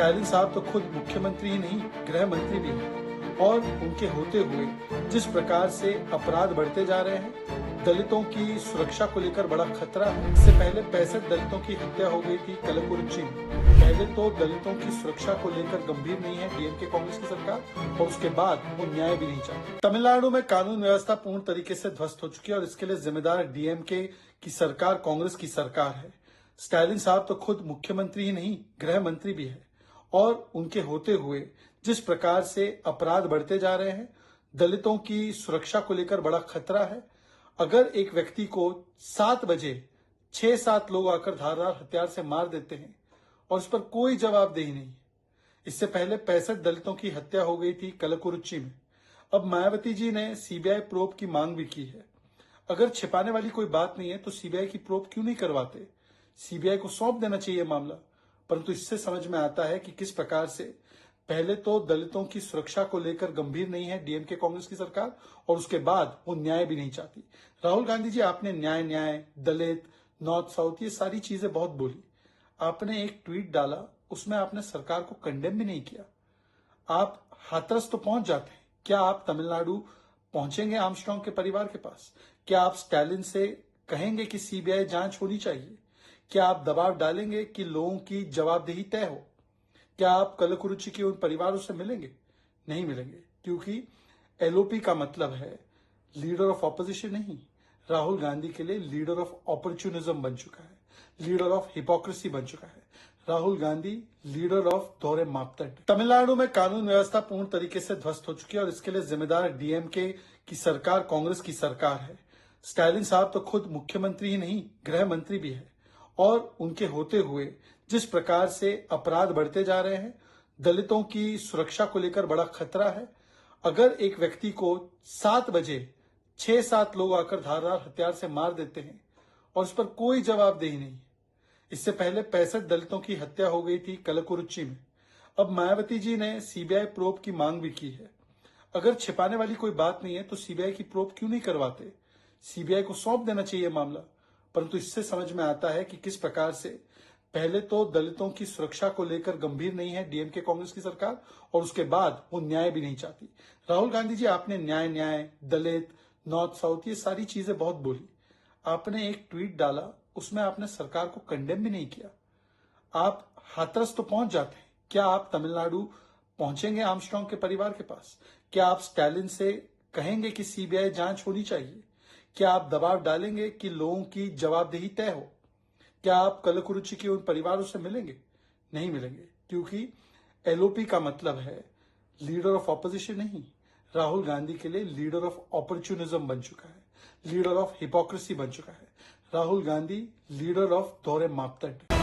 Stalin साहब तो खुद मुख्यमंत्री ही नहीं, गृह मंत्री भी हैं। और उनके होते हुए जिस प्रकार से अपराध बढ़ते जा रहे हैं, दलितों की सुरक्षा को लेकर बड़ा खतरा है। इससे पहले 65 दलितों की हत्या हो गई थी कलकुरुचि में। पहले तो दलितों की सुरक्षा को लेकर गंभीर नहीं है डीएमके कांग्रेस की सरकार, और उसके बाद वो न्याय भी नहीं चाहती। तमिलनाडु में कानून व्यवस्था पूर्ण तरीके से ध्वस्त हो चुकी है और इसके लिए जिम्मेदार डीएमके की सरकार, कांग्रेस की सरकार है। स्टालिन साहब तो खुद मुख्यमंत्री ही नहीं, गृह मंत्री भी है। और उनके होते हुए जिस प्रकार से अपराध बढ़ते जा रहे हैं, दलितों की सुरक्षा को लेकर बड़ा खतरा है। अगर एक व्यक्ति को 7 बजे 6-7 लोग आकर धारदार हथियार से मार देते हैं और उस पर कोई जवाबदेही नहीं। इससे पहले 65 दलितों की हत्या हो गई थी कलकुरुचि में। अब मायावती जी ने सीबीआई प्रोब की मांग भी की है। अगर छिपाने वाली कोई बात नहीं है तो सीबीआई की प्रोब क्यों नहीं करवाते? सीबीआई को सौंप देना चाहिए मामला। परंतु इससे समझ में आता है कि किस प्रकार से पहले तो दलितों की सुरक्षा को लेकर गंभीर नहीं है डीएमके कांग्रेस की सरकार, और उसके बाद वो न्याय भी नहीं चाहती। राहुल गांधी जी, आपने न्याय, दलित, नॉर्थ साउथ, ये सारी चीजें बहुत बोली। आपने एक ट्वीट डाला, उसमें आपने सरकार को कंडेम भी नहीं किया। आप हाथरस तो पहुंच जाते हैं। क्या आप तमिलनाडु पहुंचेंगे आर्मस्ट्रांग के परिवार के पास? क्या आप स्टालिन से कहेंगे कि सीबीआई जांच होनी चाहिए? क्या आप दबाव डालेंगे कि लोगों की जवाबदेही तय हो? क्या आप कलकुरुचि के उन परिवारों से मिलेंगे? नहीं मिलेंगे, क्योंकि एलओपी का मतलब है लीडर ऑफ ऑपोजिशन नहीं। राहुल गांधी के लिए लीडर ऑफ ऑपर्चुनिज्म बन चुका है, लीडर ऑफ हिपोक्रेसी बन चुका है। राहुल गांधी लीडर ऑफ दोहरे मापदंड। तमिलनाडु में कानून व्यवस्था पूर्ण तरीके से ध्वस्त हो चुकी है और इसके लिए जिम्मेदार डीएमके की सरकार, कांग्रेस की सरकार है। स्टालिन साहब तो खुद मुख्यमंत्री ही नहीं, गृह मंत्री भी है। और उनके होते हुए जिस प्रकार से अपराध बढ़ते जा रहे हैं, दलितों की सुरक्षा को लेकर बड़ा खतरा है। अगर एक व्यक्ति को 7 बजे 6-7 लोग आकर धारदार हथियार से मार देते हैं और उस पर कोई जवाबदेही नहीं। इससे पहले 65 दलितों की हत्या हो गई थी कलकुरुचि में। अब मायावती जी ने सीबीआई प्रोब की मांग भी की है। अगर छिपाने वाली कोई बात नहीं है तो सीबीआई की प्रोब क्यों नहीं करवाते? सीबीआई को सौंप देना चाहिए मामला। परंतु इससे समझ में आता है कि किस प्रकार से पहले तो दलितों की सुरक्षा को लेकर गंभीर नहीं है डीएमके कांग्रेस की सरकार, और उसके बाद वो न्याय भी नहीं चाहती। राहुल गांधी जी, आपने न्याय, दलित, नॉर्थ साउथ, ये सारी चीजें बहुत बोली। आपने एक ट्वीट डाला, उसमें आपने सरकार को कंडेम भी नहीं किया। आप हाथरस तो पहुंच जाते हैं। क्या आप तमिलनाडु पहुंचेंगे आर्मस्ट्रांग के परिवार के पास? क्या आप स्टालिन से कहेंगे कि सीबीआई जांच होनी चाहिए? क्या आप दबाव डालेंगे कि लोगों की जवाबदेही तय हो? क्या आप कलकुरुचि के उन परिवारों से मिलेंगे? नहीं मिलेंगे, क्योंकि एलओपी का मतलब है लीडर ऑफ ऑपोजिशन नहीं। राहुल गांधी के लिए लीडर ऑफ ऑपर्चुनिज्म बन चुका है, लीडर ऑफ हिपोक्रेसी बन चुका है। राहुल गांधी लीडर ऑफ दोहरे मापदंड।